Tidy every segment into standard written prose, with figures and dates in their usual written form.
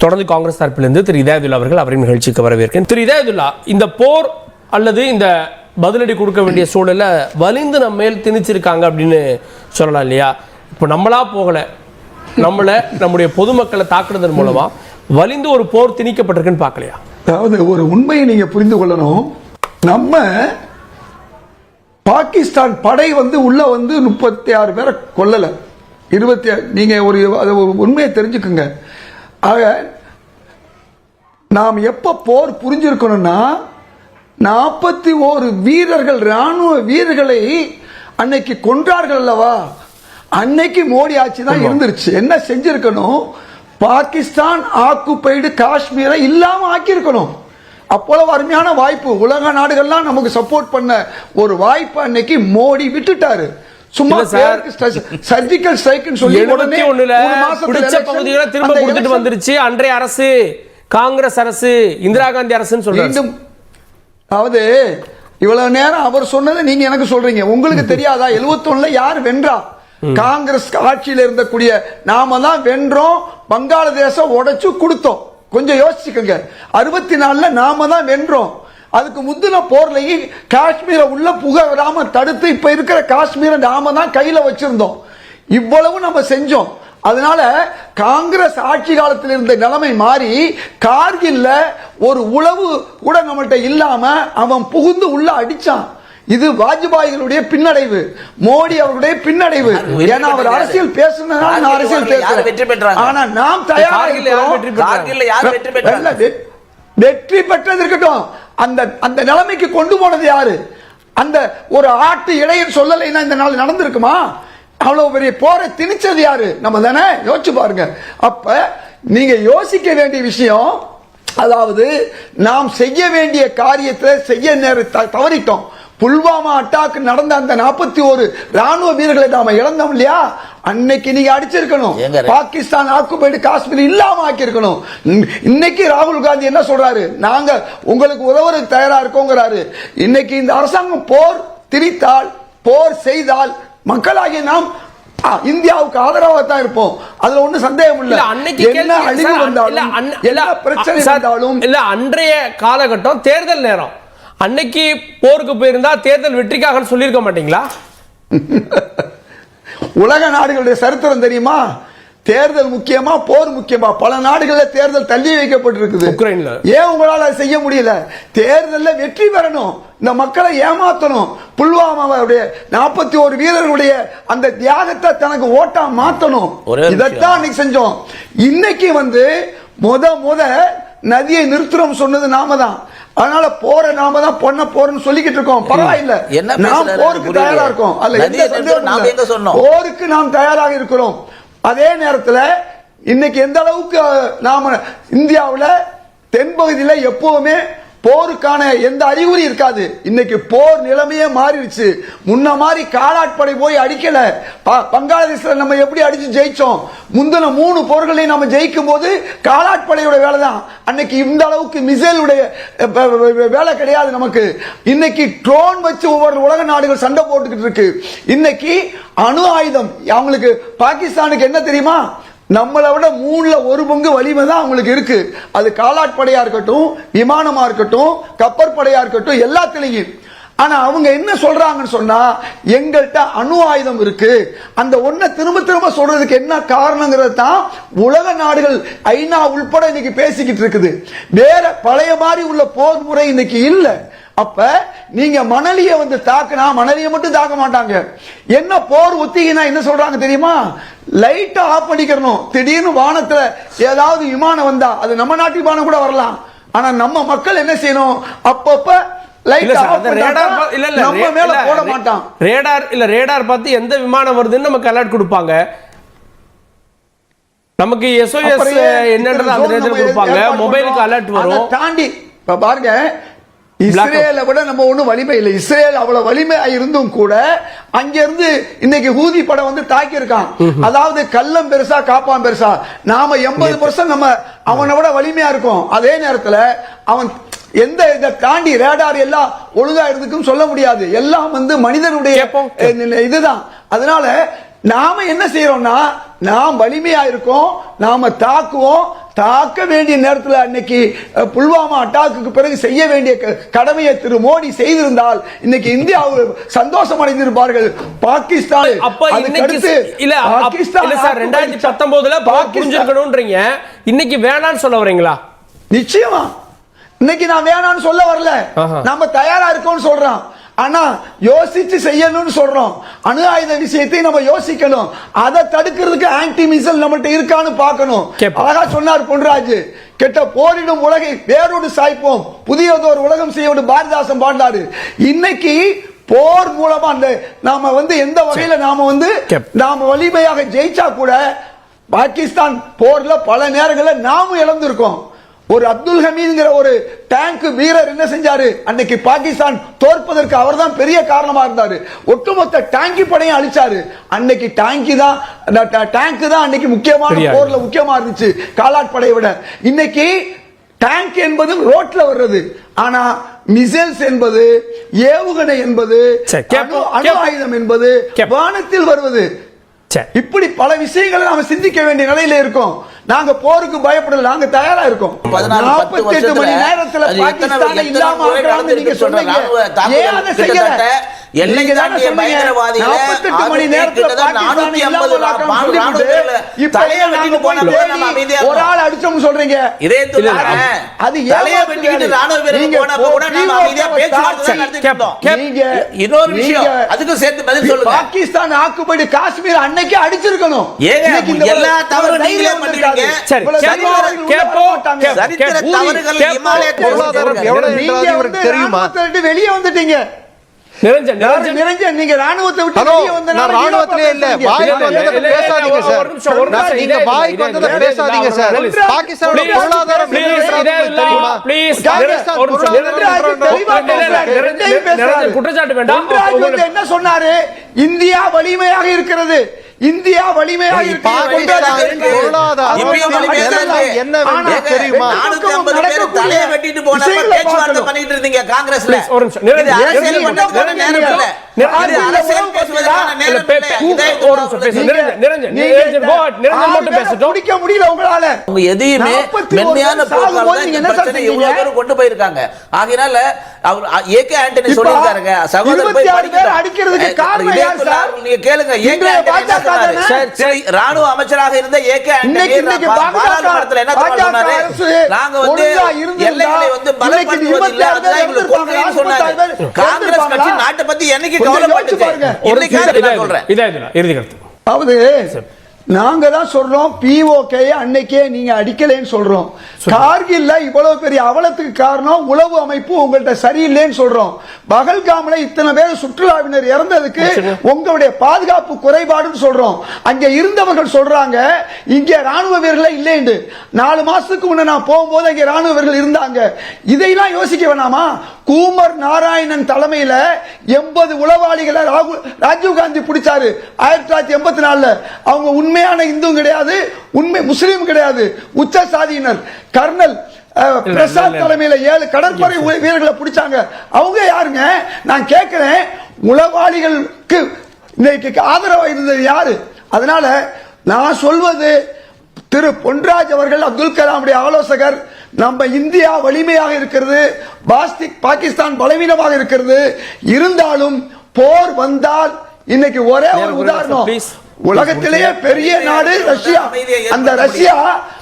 தொடர்ந்து காங்கிரஸ் தரப்பிலிருந்து திரு இதாயதுல்லா அவர்கள் அவரின் நிகழ்ச்சிக்கு வரவேற்கிறேன். திரு இதாயதுல்லா, இந்த போர் அல்லது இந்த பதிலடி கொடுக்க வேண்டிய சூழல வலிந்து நம்ம மேல் திணிச்சிருக்காங்க அப்படின்னு சொல்லலாம் இல்லையா? இப்போ நம்மளா போகல, நம்முடைய பொதுமக்களை தாக்குறதன் மூலமா வலிந்து ஒரு போர் திணிக்கப்பட்டிருக்குன்னு பார்க்கலையா? அதாவது ஒரு உண்மையை நீங்க புரிந்து கொள்ளணும். நம்ம பாகிஸ்தான் படை உள்ள 36 பேரை கொல்லல, 26. நீங்க ஒரு உண்மையை தெரிஞ்சுக்குங்க. ஆக நாம் எப்ப போர் புரிஞ்சிருக்கணும்னா 41 வீரர்கள், ராணுவ வீரர்களை அன்னைக்கு கொன்றார்கள் அல்லவா? அன்னைக்கு மோடி ஆட்சி தான் இருந்துருச்சு. என்ன செஞ்சிருக்கணும்? பாகிஸ்தான் ஆக்குபைடு காஷ்மீரை இல்லாம ஆக்கியிருக்கணும். அப்போது அருமையான வாய்ப்பு, உலக நாடுகள்லாம் நமக்கு சப்போர்ட் பண்ண ஒரு வாய்ப்பு அன்னைக்கு மோடி விட்டுட்டாரு. சும்மா சர்ஜிக்கல் ஸ்ட்ரைக்னு சொல்லி பிடிச்ச பகுதிகளை திரும்ப கொடுத்துட்டு வந்துருச்சு அன்றைய அரசு, காங்கிரஸ் அரசு, இந்திரா காந்தி அரசுன்னு சொல்றாங்க. அதாவது இவ்வளவு நேரம் அவர் சொன்னதை நீங்க எனக்கு சொல்றீங்க. உங்களுக்கு தெரியாதா 71 யார் வென்றா? காங்கிரஸ் ஆட்சியில் இருந்தக்கூடிய நாம தான் வென்றோம், வங்காளதேசம் உடைச்சு கொடுத்தோம். கொஞ்சம் யோசிச்சுக்கோங்க. 64 நாம தான் வென்றோம். அதுக்கு முந்தின போர்லயே காஷ்மீரை உள்ள புக விடாம தடுத்து இப்ப இருக்கிற காஷ்மீரை நாம தான் கையில வச்சிருந்தோம். இவ்வளவு நம்ம செஞ்சோம். அதனால காங்கிரஸ் ஆட்சி காலத்தில் இருந்த நிலைமை மாறி கார்கில்ல ஒரு உளவு கூட நம்மகிட்ட இல்லாம அவன் புகுந்து உள்ள அடிச்சான். இது வாஜ்பாயிகளுடைய பின்னடைவு, மோடி அவருடைய பின்னடைவு. ஏன்னா அவர் அரசியல் பேசுனதால நான் அரசியல் பேசுறேன். ஆனா நாம் வெற்றி பெற்றது இருக்கட்டும், அந்த நிலைமைக்கு கொண்டு போனது யாரு? அந்த ஒரு ஆட்டு இடையில் சொல்லலைன்னா இந்த நாள் நடந்திருக்குமா? அவ்வளவு பெரிய போரை திணிச்சது யாரு? நம்ம தானே? யோசிச்சு பாருங்க. அப்ப நீங்க யோசிக்க வேண்டிய விஷயம், அதாவது நாம் செய்ய வேண்டிய காரியத்தை செய்ய தவறிட்டோம். புல்வாமா அட்டாக் நடந்த அந்த 41 ராணுவ வீரர்களை நாம இழந்தோம் இல்லையா? அன்னைக்கு நீங்க அடிச்சிருக்கணும். பாகிஸ்தான் ஆக்குபைடு காஷ்மீர் இல்லாம ஆக்கியிருக்கணும். இன்னைக்கு ராகுல் காந்தி என்ன சொல்றாரு? நாங்க உங்களுக்கு உதவுறதுக்கு தயாரா இருக்கோங்கிறாரு. இன்னைக்கு இந்த அரசாங்கம் போர் திணித்தால், போர் செய்தால் மக்களாகிய நாம் இந்தியாவுக்கு ஆதரவாக தான் இருப்போம். அதுல ஒண்ணு சந்தேகம் இல்ல. என்ன அழிவு வந்தாலும், எல்லா பிரச்சனை வந்தாலும், இல்ல அன்றைய காலகட்டம் தேர்தல் நேரம், அன்னைக்கு போருக்கு போயிருந்தா தேர்தல் வெற்றிக்காக சொல்லியிருக்க மாட்டீங்களா? உலக நாடுகளுடைய சரித்திரம் தெரியுமா? தேர்தல் முக்கியமா போர் முக்கியமா? பல நாடுகளில் தேர்தல் தள்ளி வைக்கப்பட்டிருக்குது. உக்ரைன்ல ஏன் உங்களால செய்ய முடியல? தேர்தல்ல வெற்றி பெறணும், இந்த மக்களை ஏமாத்தணும். புல்வாமாவுடைய 41 வீரர்களுடைய அந்த தியாகத்தை தனக்கு ஓட்டா மாத்தணும். இதைத்தான் அன்னைக்கு செஞ்சோம். இன்னைக்கு முத நதியை நிறுத்துறோம் சொன்னது நாம தான். அதனால போற நாம தான் பொண்ண போறன்னு சொல்லிக்கிட்டு இருக்கோம். பரவாயில்ல, நாம் போருக்கு தயாரா இருக்கோம். போருக்கு நாம் தயாராக இருக்கிறோம். அதே நேரத்தில் இன்னைக்கு எந்த அளவுக்கு நாம இந்தியாவில் தென்பகுதியில் எப்பவுமே போருக்கான எந்த அறிகுறி இருக்காது. இன்னைக்கு போர் நிலைமையே மாறிடுச்சு. முன்ன மாதிரி காலாட்படை போய் அடிக்கல. பங்களாதேஷ்ல நம்ம எப்படி அடிச்சு ஜெயிச்சோம்? முந்தின 3 போர்களையும் நம்ம ஜெயிக்கும் போது காலாட்படையோட வேலை தான். அன்னைக்கு இந்த அளவுக்கு மிசைலுடைய வேலை கிடையாது நமக்கு. இன்னைக்கு ட்ரோன் வச்சு ஒவ்வொரு உலக நாடுகள் சண்டை போட்டுக்கிட்டு இருக்கு. இன்னைக்கு அணு ஆயுதம் அவங்களுக்கு, பாகிஸ்தானுக்கு என்ன தெரியுமா? நம்மளை விட 3ல் 1 பங்கு வலிமை தான் அவங்களுக்கு இருக்கு. அது காலாட்படையா இருக்கட்டும், விமானமா இருக்கட்டும், கப்பற்படையா இருக்கட்டும், எல்லாத்திலையும். ஆனா அவங்க என்ன சொல்றாங்கன்னு சொன்னா, எங்கள்கிட்ட அணு ஆயுதம் இருக்கு. அந்த ஒன்ன திரும்ப திரும்ப சொல்றதுக்கு என்ன காரணங்கிறது தான் உலக நாடுகள், ஐநா உள்பட இன்னைக்கு பேசிக்கிட்டு இருக்குது. வேற பழைய மாதிரி உள்ள போர் முறை இன்னைக்கு இல்ல. அப்ப நீங்க மணலிய தாக்குனா, மணலிய மட்டும் தாக்க மாட்டாங்க. என்ன போர் ஒத்திகினா என்ன சொல்றாங்க தெரியுமா? லைட்டா ஆஃப் பண்ணிக்கணும். திடீர்னு வானத்துல ஏதாவது விமானம் வந்தா, அது நம்ம நாட்டு விமானம் கூட வரலாம். ஆனா நம்ம மக்கள் என்ன செய்யணும்? அப்பப்ப ரேடார் பார்த்து எந்த விமானம் வருதுன்னு நமக்கு அலர்ட் கொடுப்பாங்க. நமக்கு SOS என்னன்றது அந்த நேரத்துல கொடுப்பாங்க. மொபைலுக்கு அலர்ட் வரும். தாண்டி பாருங்க, இஸ்ரேலை விட நம்ம ஒண்ணும் வலிமை இல்லை. இஸ்ரேல் அவ்வளவு வலிமை இருந்தும் கூட அங்கிருந்து இன்னைக்கு ஹூதி படம் தாக்கி இருக்கான். அதாவது கள்ளம் பெருசா காப்பான் பெருசா? நாம 80% நம்ம அவனை விட வலிமையா இருக்கும். அதே நேரத்தில் அவன் எந்த இதை தாண்டி ரேடார் எல்லாம் ஒழுங்கா இருந்துக்கும் சொல்ல முடியாது. எல்லாம் மனிதனுடைய இதுதான். அதனால நாம என்ன செய்யறோம்னா, நாம் வலிமையா இருக்கோம், நாம தாக்குவோம். தாக்க வேண்டிய நேரத்தில் அன்னைக்கு புல்வாமா அட்டாக்கு பிறகு செய்ய வேண்டிய கடமையை திரு மோடி செய்திருந்தால் இன்னைக்கு இந்தியா சந்தோஷம் அடைந்திருப்பார்கள். பாகிஸ்தான் பாகிஸ்தான் 2019 புரிஞ்சிருக்கணும்ன்றீங்க, இன்னைக்கு வேணான்னு சொல்ல வரீங்களா? நிச்சயமா இன்னைக்கு நான் வேணான்னு சொல்ல வரல, நம்ம தயாரா இருக்கோம்னு சொல்றோம். ஆனா யோசிச்சு செய்யணும்னு சொல்றோம். அணு ஆயுத விஷயத்தை நம்ம யோசிக்கணும். அதை தடுக்கிறதுக்கு ஆன்டி மிசைல் நம்மகிட்ட இருக்கான்னு பார்க்கணும். அழகா சொன்னார் பொன்ராஜ், கெட்ட போரிடும் உலகை வேரோடு சாய்ப்போம், புதியதொரு உலகம் செய்ய பாரதிதாசன் பாண்டாரு. இன்னைக்கு போர் மூலமா நாம எந்த வகையில நாம வலிமையாக ஜெயிச்சா கூட பாகிஸ்தான் போர்ல பல நேரங்களில் நாமும் இழந்திருக்கோம். ஒரு அப்துல் ஹமீதுங்கிற ஒரு டேங்க் வீரர் என்ன செஞ்சாரு? அன்னைக்கு பாகிஸ்தான் தோற்பதற்கு அவர் தான் பெரிய காரணமா இருந்தாரு. ஒட்டுமொத்த டேங்கி படையும் அழிச்சாரு. அன்னைக்கு டேங்க் தான் அன்னைக்கு முக்கியமான போர்ல முக்கியமா இருந்துச்சு காலாட் படையை விட. இன்னைக்கு டேங்க் என்பது ரோட்ல வர்றது, ஆனா மிசைல்ஸ் என்பது, ஏவுகணை என்பது, அணு ஆயுதம் என்பது வானத்தில் வருவது. இப்படி பல விஷயங்களை நாம சிந்திக்க வேண்டிய நிலையில இருக்கோம். நாங்க போருக்கு பயப்படல, நாங்க தயாரா இருக்கோம். 48 மணி நேரத்துல பாகிஸ்தானை இல்லாம ஆக்கணும்னு நீங்க சொன்னீங்க. ஏன் அதை செய்யல? எல்லைக்கு தாண்டிய பயங்கரவாதிகளை 48 மணி நேரத்துல பாகிஸ்தானை இல்லாம ஆக்கணும்னு தலைய வெட்டிட்டு போனப்ப நம்ம அமைதியா ஒரு ஆள் அடிச்சோம்னு சொல்றீங்க. இதே அது தலைய வெட்டிட்டு ராணுவ வீரர் போனப்ப கூட நாம அமைதியா பேச்சுவார்த்தை நடத்திட்டோம். இன்னொரு விஷயம் அதுக்கு சேர்த்து பதில் சொல்லுங்க. பாகிஸ்தான் ஆக்குபடி காஷ்மீர் அன்னைக்கு அடிச்சிருக்கணும். ஏங்க எல்லா தவறும் நீங்களே பண்றீங்க. சரித்திர தவறுகள் தெரியுமா? வெளியே வந்துட்டீங்க. நிரஞ்சன் நீங்க ராணுவத்தை விட்டு வெளியே வந்த ராணுவத்திலே இல்ல, வாய்க்கு வந்தத பேசாதீங்க சார். நீங்க வாய்க்கு வந்தத பேசாதீங்க சார். பாகிஸ்தானோட பொருளாதாரம் தெரியுமா? ப்ளீஸ் குற்றச்சாட்டு வேண்டாம். என்ன சொன்னாரு? இந்தியா வலிமையாக இருக்கிறது, இந்தியா வலிமையாக இருக்கிறது. தெரியுமா? 450 பேர் தலையை வெட்டிட்டு போனப்ப பேச்சுவார்த்தை பண்ணிட்டு இருந்தீங்க காங்கிரஸ்ல. எதையுமே மென்மையான கொண்டு போயிருக்காங்க. ஆகையினால ஏகே ஆண்டனி சொல்லியிருக்காருங்க, சகோதரர் நீங்க கேளுங்க. ராணுவ அமைச்சராக இருந்த ஏகே ஆண்டனி பாராளுமன்றத்தில் என்ன சொன்னாரு? நாங்க எல்லைகளை பலப்படுத்துவதில்லை, அதுதான் எங்களுக்கு கொள்கைன்னு சொன்னாரு. காங்கிரஸ் கட்சி நாட்டை பத்தி என்னைக்கு கவலைப்பட்டுச்சு? நாங்க தான் சொல்றோம், பிஓகே அன்னைக்கே நீங்க அடிக்கலைன்னு சொல்றோம். கார்கில்ல இவ்வளவு பெரிய அவலத்துக்கு காரணம் உளவு அமைப்பு உங்கள்ட்ட சரியில்லைன்னு சொல்றோம். பகல்காம்ல இத்தனை பேர் சுற்றுலாவினர் இறந்ததுக்கு உங்களுடைய பாதுகாப்பு குறைபாடுன்னு சொல்றோம். அங்க இருந்தவர்கள் சொல்றாங்க இங்க ராணுவ வீரர்கள் இல்லைன்னு. 4 மாசத்துக்கு முன்ன நான் போகும்போது அங்க ராணுவ வீரர்கள் இருந்தாங்க. இதையெல்லாம் யோசிக்க வேணாமா? கூமர் நாராயணன் தலைமையில 80 உளவாளிகளை ராஜீவ்காந்தி பிடிச்சாரு 1984. அவங்க உண்மையான இந்து கிடையாது, உண்மை முஸ்லீம் கிடையாது, உச்ச சாதியினர். கர்னல் பிரசாத் தலைமையில 7 கடற்படை வீரர்களை பிடிச்சாங்க. அவங்க யாருங்க? நான் கேட்கிறேன், உளவாளிகளுக்கு இன்னைக்கு ஆதரவாக இருந்தது யாரு? அதனால நான் சொல்வது, திரு பொன்ராஜ் அவர்கள் அப்துல் கலாமுடைய ஆலோசகர், நம்ம இந்தியா வலிமையாக இருக்கிறது, பாகிஸ்தான் பலவீனமாக இருக்கிறது. இருந்தாலும் போர் வந்தால் இன்னைக்கு ஒரே ஒரு உதாரணம், உலகத்திலேயே பெரிய நாடு ரஷ்யா. அந்த ரஷ்யா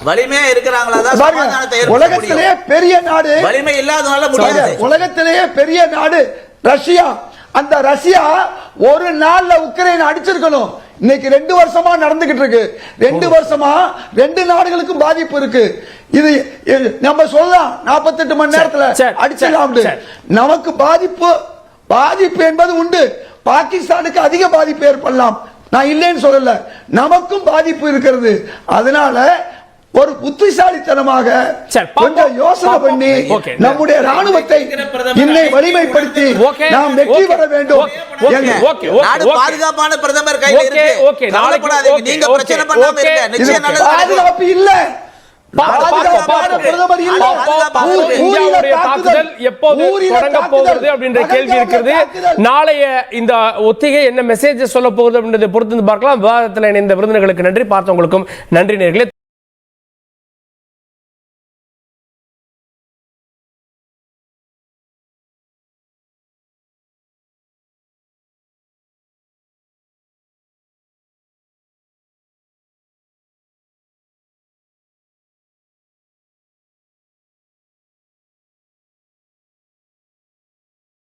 வலிமையா இருக்கிறாங்களா? உலகத்திலேயே பெரிய நாடு, வலிமை இல்லாதனால முடியாது. உலகத்திலேயே பெரிய நாடு ரஷ்யா. அந்த ரஷ்யா ஒரு நாள்ல உக்ரைன் அடிச்சிருக்கணும். இன்னைக்கு 2 வருஷமா நடந்துகிட்டு இருக்கு. 2 வருஷமா 2 நாடுகளுக்கும் பாதிப்பு இருக்கு. இது நம்ம சொல்லலாம் 48 மணி நேரத்துல அடிச்சலாம். நமக்கு பாதிப்பு என்பது உண்டு. பாகிஸ்தானுக்கு அதிக பாதிப்பு ஏற்படலாம், நான் இல்லைன்னு சொல்லல. நமக்கும் பாதிப்பு இருக்கிறது. அதனால ஒரு புத்திசாலித்தனமாக கொஞ்சம் யோசனை பண்ணி நம்முடைய ராணுவத்தை இன்னை வலிமைப்படுத்தி நாம் வெற்றி பெற வேண்டும். நாடு பாதுகாப்பான பிரதமர் கையில் இருக்கு. கவலைப்படாதீங்க, நீங்க பிரச்சனை பண்ணாம இருங்க, நிச்சயம் நல்லது. பாதுகாப்பு இல்ல, பிரதமர் இல்ல. இந்தியாவுடைய தாக்குதல் எப்போது தொடங்க போகிறது அப்படின்ற கேள்வி இருக்கிறது. நாளைய இந்த ஒத்திகை என்ன மெசேஜ் சொல்ல போகுது அப்படின்றதை பொறுத்து பார்க்கலாம். விவாதத்தில் இணைந்த விருந்தினர்களுக்கு நன்றி, பார்த்தவங்களுக்கும் நன்றி நேயர்களே.